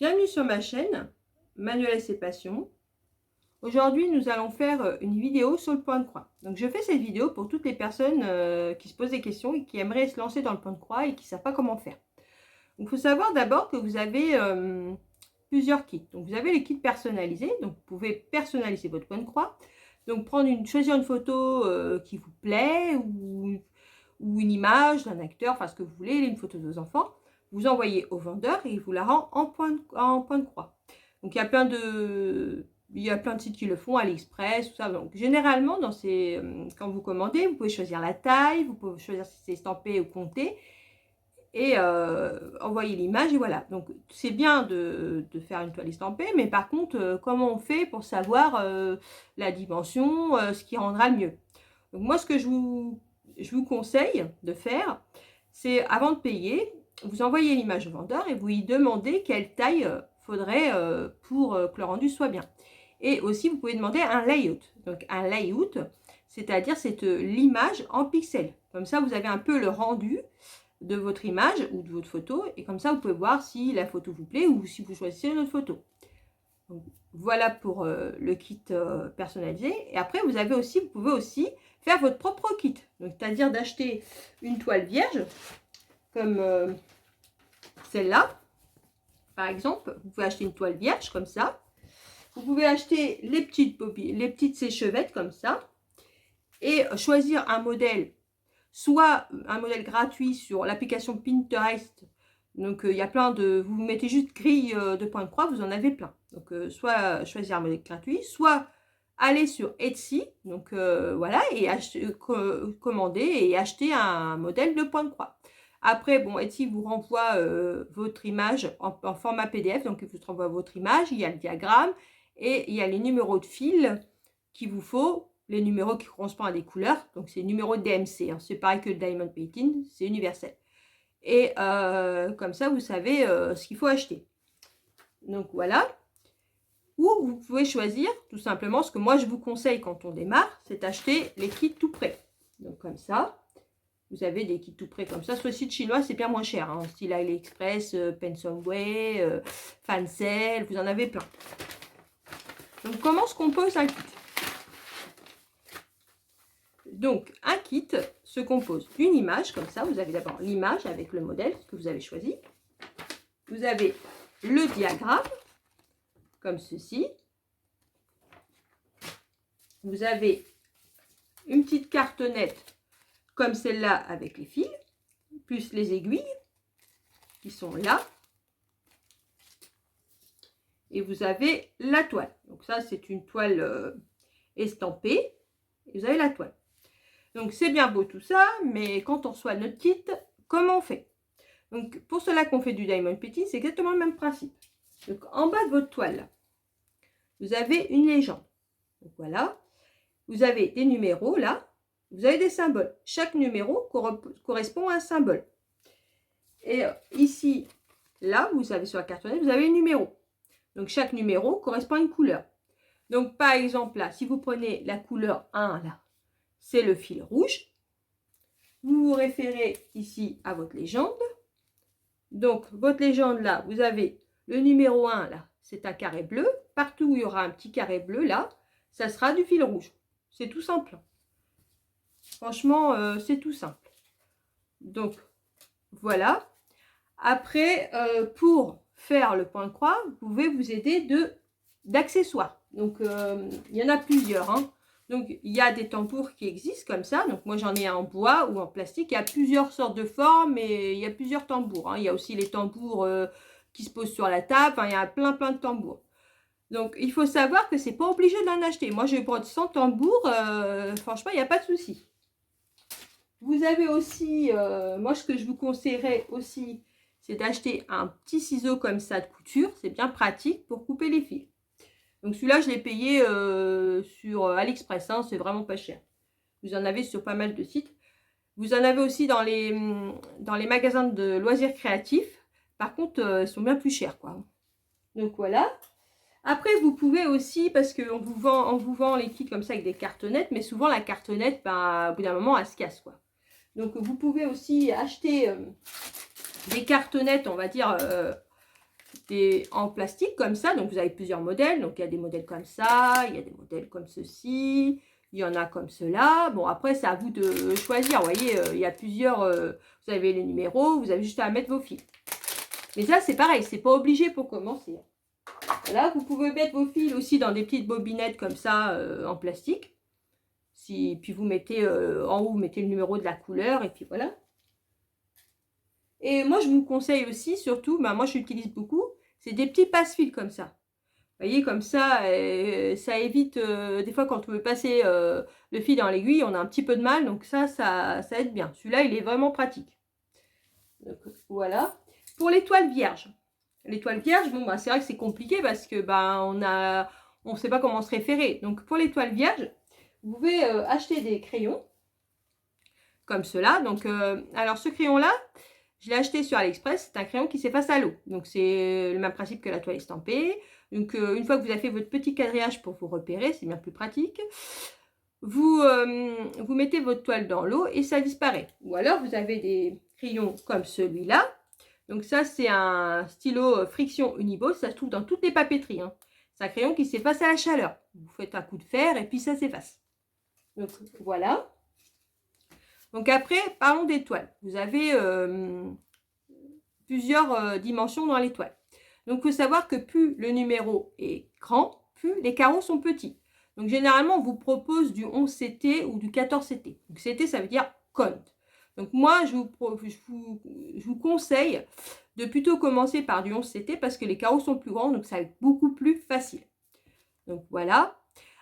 Bienvenue sur ma chaîne, Manuel et Passions. Aujourd'hui, nous allons faire une vidéo sur le point de croix. Donc, je fais cette vidéo pour toutes les personnes qui se posent des questions et qui aimeraient se lancer dans le point de croix et qui ne savent pas comment faire. Donc, il faut savoir d'abord que vous avez plusieurs kits. Donc, vous avez les kits personnalisés. Donc, vous pouvez personnaliser votre point de croix. Donc, choisir une photo qui vous plaît ou une image d'un acteur, enfin ce que vous voulez, une photo de vos enfants. Vous envoyez au vendeur et il vous la rend en point de croix. Donc il y a plein de sites qui le font, AliExpress, tout ça. Donc généralement, quand vous commandez, vous pouvez choisir la taille, vous pouvez choisir si c'est estampé ou compté et envoyer l'image et voilà. Donc c'est bien de faire une toile estampée, mais par contre, comment on fait pour savoir la dimension, ce qui rendra le mieux. Donc moi, ce que je vous conseille de faire, c'est avant de payer, vous envoyez l'image au vendeur et vous lui demandez quelle taille faudrait pour que le rendu soit bien. Et aussi, vous pouvez demander un layout. Donc un layout, c'est-à-dire c'est l'image en pixels. Comme ça, vous avez un peu le rendu de votre image ou de votre photo et comme ça, vous pouvez voir si la photo vous plaît ou si vous choisissez une autre photo. Donc, voilà pour le kit personnalisé. Et après, vous pouvez aussi faire votre propre kit. Donc, c'est-à-dire d'acheter une toile vierge, comme celle-là. Par exemple, vous pouvez acheter une toile vierge comme ça. Vous pouvez acheter les petites séchevettes comme ça. Et choisir un modèle, soit un modèle gratuit sur l'application Pinterest. Donc, il y a plein de... Vous mettez juste grille de point de croix, vous en avez plein. Donc, soit choisir un modèle gratuit, soit aller sur Etsy, donc voilà, et commander et acheter un modèle de point de croix. Après, bon, Etsy vous renvoie votre image en format PDF, donc il vous renvoie votre image, il y a le diagramme et il y a les numéros de fil qu'il vous faut, les numéros qui correspondent à des couleurs, donc c'est le numéro de DMC, hein. C'est pareil que le Diamond Painting, c'est universel. Et comme ça, vous savez ce qu'il faut acheter. Donc voilà. Ou vous pouvez choisir tout simplement ce que moi je vous conseille quand on démarre, c'est d'acheter les kits tout prêts. Donc comme ça, vous avez des kits tout prêts comme ça. Sur le site chinois, c'est bien moins cher, hein, style AliExpress, Pensonway, Fancel, vous en avez plein. Donc comment se compose un kit? Donc un kit se compose d'une image, comme ça, vous avez d'abord l'image avec le modèle que vous avez choisi. Vous avez le diagramme, comme ceci. Vous avez une petite cartonnette comme celle-là avec les fils, plus les aiguilles qui sont là. Et vous avez la toile. Donc ça, c'est une toile estampée. Et vous avez la toile. Donc c'est bien beau tout ça, mais quand on reçoit notre kit, comment on fait? Donc pour cela qu'on fait du Diamond Painting, c'est exactement le même principe. Donc en bas de votre toile, vous avez une légende. Donc voilà. Vous avez des numéros là. Vous avez des symboles. Chaque numéro correspond à un symbole. Et ici, là, vous avez sur la cartonnette, vous avez un numéro. Donc chaque numéro correspond à une couleur. Donc par exemple là, si vous prenez la couleur 1 là, c'est le fil rouge. Vous vous référez ici à votre légende. Donc votre légende là, vous avez le numéro 1 là, c'est un carré bleu. Partout où il y aura un petit carré bleu là, ça sera du fil rouge. C'est tout simple. Franchement, c'est tout simple. Donc voilà. Après, pour faire le point de croix, vous pouvez vous aider d'accessoires. Donc, il y en a plusieurs, hein. Donc, il y a des tambours qui existent comme ça. Donc, moi, j'en ai un en bois ou en plastique. Il y a plusieurs sortes de formes et il y a plusieurs tambours, hein. Il y a aussi les tambours qui se posent sur la table. Enfin, il y a plein de tambours. Donc, il faut savoir que c'est pas obligé d'en acheter. Moi, je brode 100 tambours. Franchement, il n'y a pas de souci. Vous avez aussi, moi, ce que je vous conseillerais aussi, c'est d'acheter un petit ciseau comme ça de couture. C'est bien pratique pour couper les fils. Donc celui-là, je l'ai payé sur AliExpress. Hein, c'est vraiment pas cher. Vous en avez sur pas mal de sites. Vous en avez aussi dans les magasins de loisirs créatifs. Par contre, ils sont bien plus chers, quoi. Donc voilà. Après, vous pouvez aussi, parce qu'on vous vend les kits comme ça avec des cartonnettes, mais souvent la cartonnette, ben, au bout d'un moment, elle se casse, quoi. Donc vous pouvez aussi acheter des cartonnettes, on va dire, en plastique comme ça. Donc, vous avez plusieurs modèles. Donc, il y a des modèles comme ça, il y a des modèles comme ceci, il y en a comme cela. Bon, après, c'est à vous de choisir. Vous voyez, il y a plusieurs... vous avez les numéros, vous avez juste à mettre vos fils. Mais ça, c'est pareil, c'est pas obligé pour commencer. Voilà, vous pouvez mettre vos fils aussi dans des petites bobinettes comme ça, en plastique. Puis vous mettez en haut, vous mettez le numéro de la couleur, et puis voilà. Et moi, je vous conseille aussi, surtout, moi j'utilise beaucoup, c'est des petits passe-fils comme ça. Vous voyez, comme ça, ça évite, des fois quand on veut passer le fil dans l'aiguille, on a un petit peu de mal, donc ça aide bien. Celui-là, il est vraiment pratique. Donc, voilà. Pour les toiles vierges. Les toiles vierges, bon, c'est vrai que c'est compliqué parce que on ne sait pas comment se référer. Donc, pour les toiles vierges, vous pouvez acheter des crayons comme cela. Donc, alors ce crayon-là, je l'ai acheté sur AliExpress. C'est un crayon qui s'efface à l'eau. Donc, c'est le même principe que la toile estampée. Donc, une fois que vous avez fait votre petit quadrillage pour vous repérer, c'est bien plus pratique. Vous mettez votre toile dans l'eau et ça disparaît. Ou alors, vous avez des crayons comme celui-là. Donc, ça, c'est un stylo friction Unibo. Ça se trouve dans toutes les papeteries. Hein. C'est un crayon qui s'efface à la chaleur. Vous faites un coup de fer et puis ça s'efface. Donc, voilà. Donc, après, parlons des toiles. Vous avez plusieurs dimensions dans les toiles. Donc, il faut savoir que plus le numéro est grand, plus les carreaux sont petits. Donc, généralement, on vous propose du 11 CT ou du 14 CT. Donc, CT, ça veut dire compte. Donc, moi, je vous conseille de plutôt commencer par du 11 CT parce que les carreaux sont plus grands, donc ça va être beaucoup plus facile. Donc, voilà.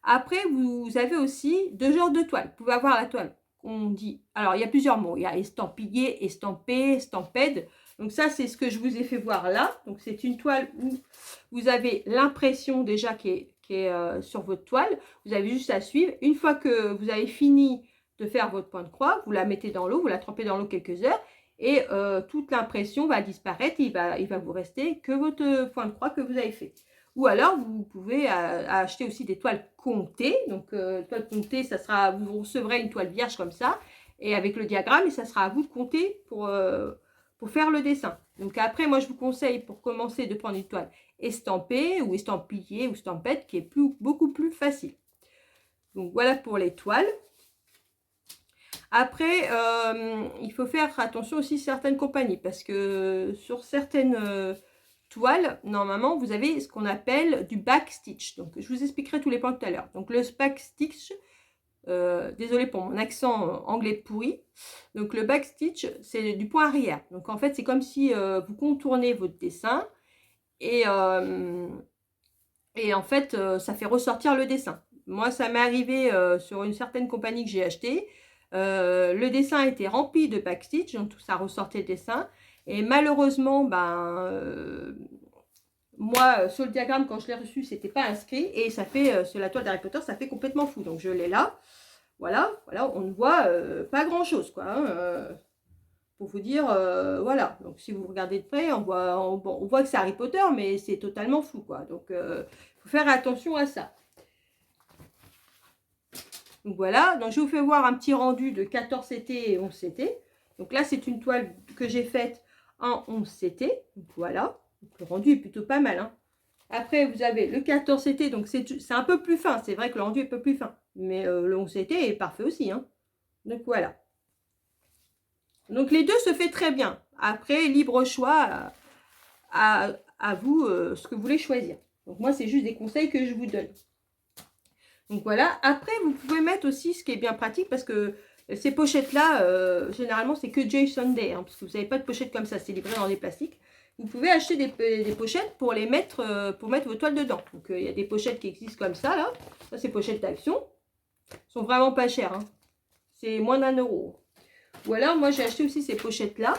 Après, vous avez aussi deux genres de toiles. Vous pouvez avoir la toile qu'on dit... Alors, il y a plusieurs mots. Il y a estampillé, estampé, estamped. Donc, ça, c'est ce que je vous ai fait voir là. Donc, c'est une toile où vous avez l'impression déjà qui est sur votre toile. Vous avez juste à suivre. Une fois que vous avez fini de faire votre point de croix, vous la mettez dans l'eau, vous la trempez dans l'eau quelques heures. Et toute l'impression va disparaître. Il va vous rester que votre point de croix que vous avez fait. Ou alors, vous pouvez acheter aussi des toiles comptées. Donc, toile comptée, ça sera, vous recevrez une toile vierge comme ça, et avec le diagramme, et ça sera à vous de compter pour faire le dessin. Donc, après, moi, je vous conseille, pour commencer, de prendre une toile estampée, ou estampillée, ou stampette, qui est beaucoup plus facile. Donc, voilà pour les toiles. Après, il faut faire attention aussi à certaines compagnies, parce que sur certaines... toile, normalement, vous avez ce qu'on appelle du backstitch. Donc, je vous expliquerai tous les points tout à l'heure. Donc, le backstitch, désolé pour mon accent anglais pourri. Donc, le backstitch, c'est du point arrière. Donc, en fait, c'est comme si vous contournez votre dessin et en fait, ça fait ressortir le dessin. Moi, ça m'est arrivé sur une certaine compagnie que j'ai achetée. Le dessin était rempli de backstitch, donc ça ressortait le dessin. Et malheureusement, moi, sur le diagramme, quand je l'ai reçu, c'était pas inscrit. Et ça fait, sur la toile d'Harry Potter, ça fait complètement fou. Donc, je l'ai là. Voilà, on ne voit pas grand-chose, quoi. Hein, pour vous dire, voilà. Donc, si vous regardez de près, on voit que c'est Harry Potter, mais c'est totalement flou, quoi. Donc, il faut faire attention à ça. Donc, voilà. Donc, je vous fais voir un petit rendu de 14 CT et 11 CT. Donc, là, c'est une toile que j'ai faite en 11 CT. Donc, voilà. Donc, le rendu est plutôt pas mal. Hein. Après, vous avez le 14 CT. Donc, c'est un peu plus fin. C'est vrai que le rendu est un peu plus fin. Mais le 11 CT est parfait aussi. Hein. Donc, voilà. Donc, les deux se fait très bien. Après, libre choix à vous ce que vous voulez choisir. Donc, moi, c'est juste des conseils que je vous donne. Donc, voilà. Après, vous pouvez mettre aussi ce qui est bien pratique parce que ces pochettes-là, généralement, c'est que Jason Day. Hein, parce que vous n'avez pas de pochette comme ça. C'est livré dans des plastiques. Vous pouvez acheter des pochettes pour mettre vos toiles dedans. Donc, il y a des pochettes qui existent comme ça, là. Ça, c'est pochettes d'Action. Elles sont vraiment pas chères. Hein. C'est moins d'1 €. Ou alors, moi, j'ai acheté aussi ces pochettes-là.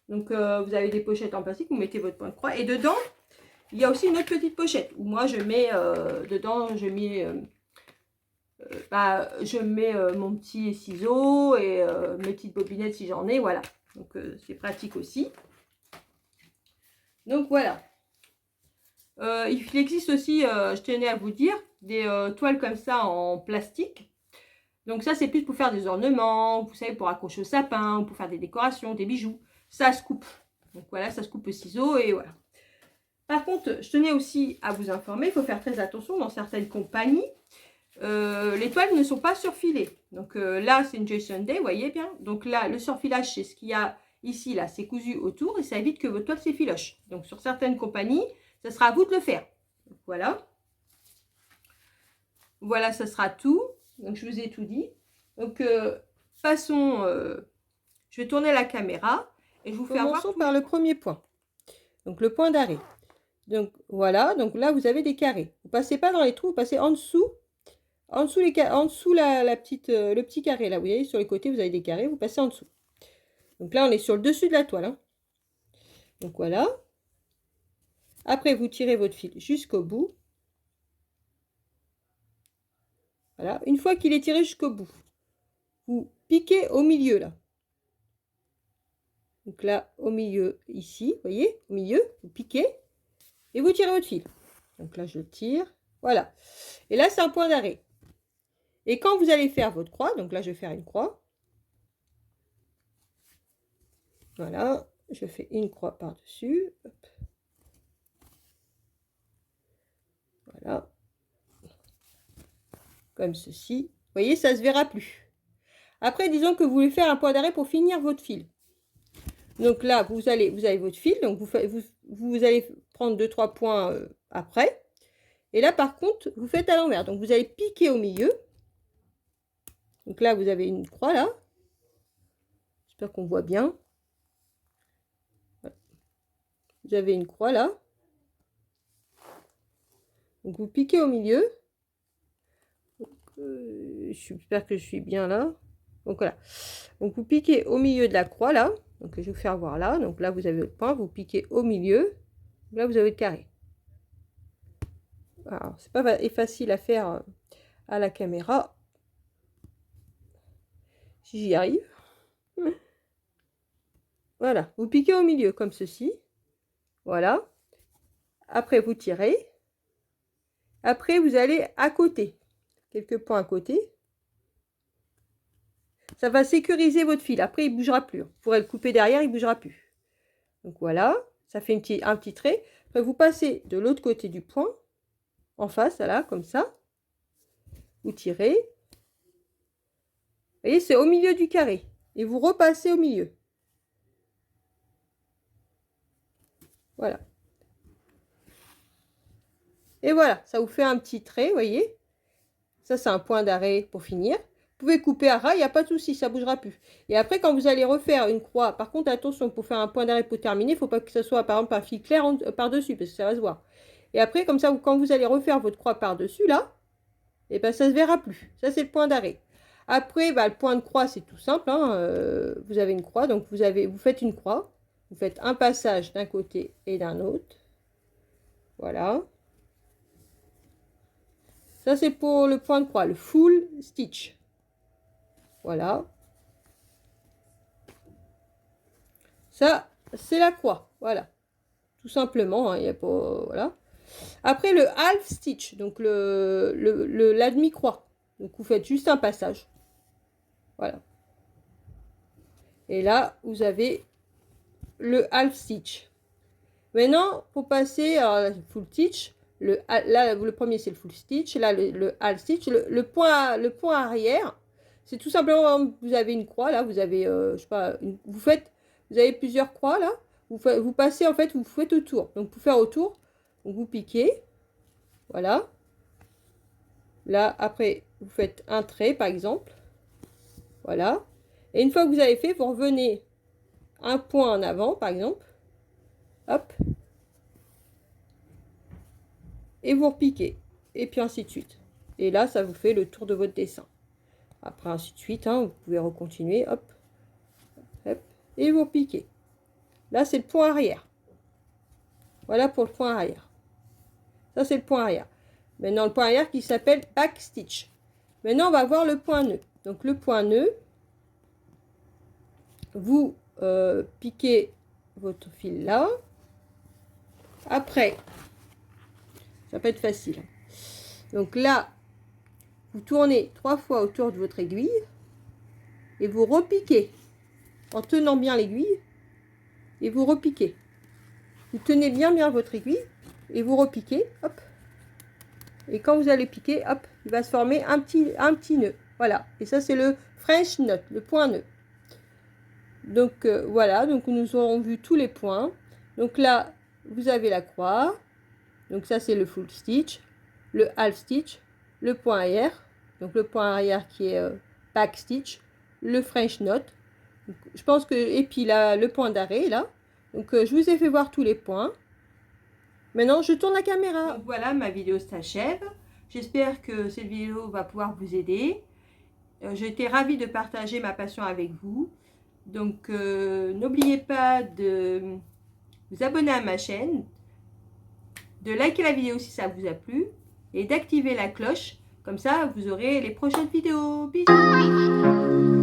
Donc, vous avez des pochettes en plastique. Vous mettez votre point de croix. Et dedans, il y a aussi une autre petite pochette. Où moi, je mets dedans, je mets mon petit ciseau et mes petites bobinettes si j'en ai. Voilà. Donc, c'est pratique aussi. Donc, voilà. Il existe aussi, je tenais à vous dire, des toiles comme ça en plastique. Donc, ça, c'est plus pour faire des ornements, vous savez, pour accrocher au sapin, pour faire des décorations, des bijoux. Ça se coupe. Donc, voilà, ça se coupe au ciseau et voilà. Par contre, je tenais aussi à vous informer, il faut faire très attention dans certaines compagnies. Les toiles ne sont pas surfilées. Donc là, c'est une Jason Day, vous voyez bien. Donc là, le surfilage, c'est ce qu'il y a ici, là, c'est cousu autour et ça évite que votre toile s'effiloche. Donc sur certaines compagnies, ça sera à vous de le faire. Donc, voilà. Voilà, ça sera tout. Donc je vous ai tout dit. Donc passons, je vais tourner la caméra et je vous fais voir. Commençons par le premier point. Donc le point d'arrêt. Donc voilà, donc là vous avez des carrés. Vous passez pas dans les trous, vous passez en dessous. En dessous, le petit carré, là, vous voyez, sur les côtés, vous avez des carrés, vous passez en dessous. Donc là, on est sur le dessus de la toile. Hein. Donc voilà. Après, vous tirez votre fil jusqu'au bout. Voilà. Une fois qu'il est tiré jusqu'au bout, vous piquez au milieu, là. Donc là, au milieu, ici, vous voyez, au milieu, vous piquez et vous tirez votre fil. Donc là, je le tire. Voilà. Et là, c'est un point d'arrêt. Et quand vous allez faire votre croix, donc là, je vais faire une croix. Voilà, je fais une croix par-dessus. Voilà. Comme ceci. Vous voyez, ça ne se verra plus. Après, disons que vous voulez faire un point d'arrêt pour finir votre fil. Donc là, vous avez votre fil. Donc vous allez prendre 2-3 points après. Et là, par contre, vous faites à l'envers. Donc vous allez piquer au milieu. Donc là, vous avez une croix là. J'espère qu'on voit bien. Voilà. Vous avez une croix là. Donc vous piquez au milieu. J'espère que je suis bien là. Donc voilà. Donc vous piquez au milieu de la croix là. Donc je vais vous faire voir là. Donc là vous avez votre point. Vous piquez au milieu. Là vous avez le carré. Alors c'est pas facile à faire à la caméra. Si j'y arrive. Voilà. Vous piquez au milieu comme ceci. Voilà. Après vous tirez. Après vous allez à côté. Quelques points à côté. Ça va sécuriser votre fil. Après, il ne bougera plus. Vous pourrez le couper derrière, il ne bougera plus. Donc voilà, ça fait un petit trait. Après, vous passez de l'autre côté du point, en face, là, comme ça. Vous tirez. Vous voyez, c'est au milieu du carré. Et vous repassez au milieu. Voilà. Et voilà, ça vous fait un petit trait, vous voyez. Ça, c'est un point d'arrêt pour finir. Vous pouvez couper à ras, il n'y a pas de souci, ça ne bougera plus. Et après, quand vous allez refaire une croix, par contre, attention, pour faire un point d'arrêt pour terminer, il ne faut pas que ce soit, par exemple, un fil clair par-dessus, parce que ça va se voir. Et après, comme ça, quand vous allez refaire votre croix par-dessus, là, et ben ça ne se verra plus. Ça, c'est le point d'arrêt. Après, le point de croix, c'est tout simple. Hein, vous avez une croix, donc vous faites une croix. Vous faites un passage d'un côté et d'un autre. Voilà. Ça, c'est pour le point de croix, le full stitch. Voilà. Ça, c'est la croix. Voilà. Tout simplement. Il n'y a pas... Voilà. Après, le half stitch, donc la demi-croix. Donc, vous faites juste un passage. Voilà. Et là, vous avez le half stitch. Maintenant, pour passer à full stitch, là, le premier, c'est le full stitch. Là, le half stitch. Le point arrière, c'est tout simplement, vous avez une croix. Là, vous avez, je sais pas, vous avez plusieurs croix, là. Vous passez, en fait, vous faites autour. Donc, pour faire autour, donc vous piquez. Voilà. Là, après, vous faites un trait, par exemple. Voilà. Et une fois que vous avez fait, vous revenez un point en avant, par exemple. Hop. Et vous repiquez. Et puis ainsi de suite. Et là, ça vous fait le tour de votre dessin. Après, ainsi de suite, hein, vous pouvez recontinuer. Hop. Hop. Et vous repiquez. Là, c'est le point arrière. Voilà pour le point arrière. Ça, c'est le point arrière. Maintenant, le point arrière qui s'appelle back stitch. Maintenant, on va voir le point nœud. Donc, le point nœud, vous piquez votre fil là. Après, ça peut être facile. Donc là, vous tournez 3 fois autour de votre aiguille et vous repiquez en tenant bien l'aiguille et vous repiquez. Vous tenez bien votre aiguille et vous repiquez, hop. Et quand vous allez piquer, hop, il va se former un petit nœud. Voilà, et ça c'est le French knot, le point nœud. Donc voilà, donc nous aurons vu tous les points. Donc là, vous avez la croix. Donc ça c'est le full stitch, le half stitch, le point arrière. Donc le point arrière qui est back stitch, le French knot. Donc, je pense que, et puis là, le point d'arrêt là. Donc je vous ai fait voir tous les points. Maintenant, je tourne la caméra. Donc voilà, ma vidéo s'achève. J'espère que cette vidéo va pouvoir vous aider. J'ai été ravie de partager ma passion avec vous. Donc, n'oubliez pas de vous abonner à ma chaîne, de liker la vidéo si ça vous a plu et d'activer la cloche. Comme ça, vous aurez les prochaines vidéos. Bisous!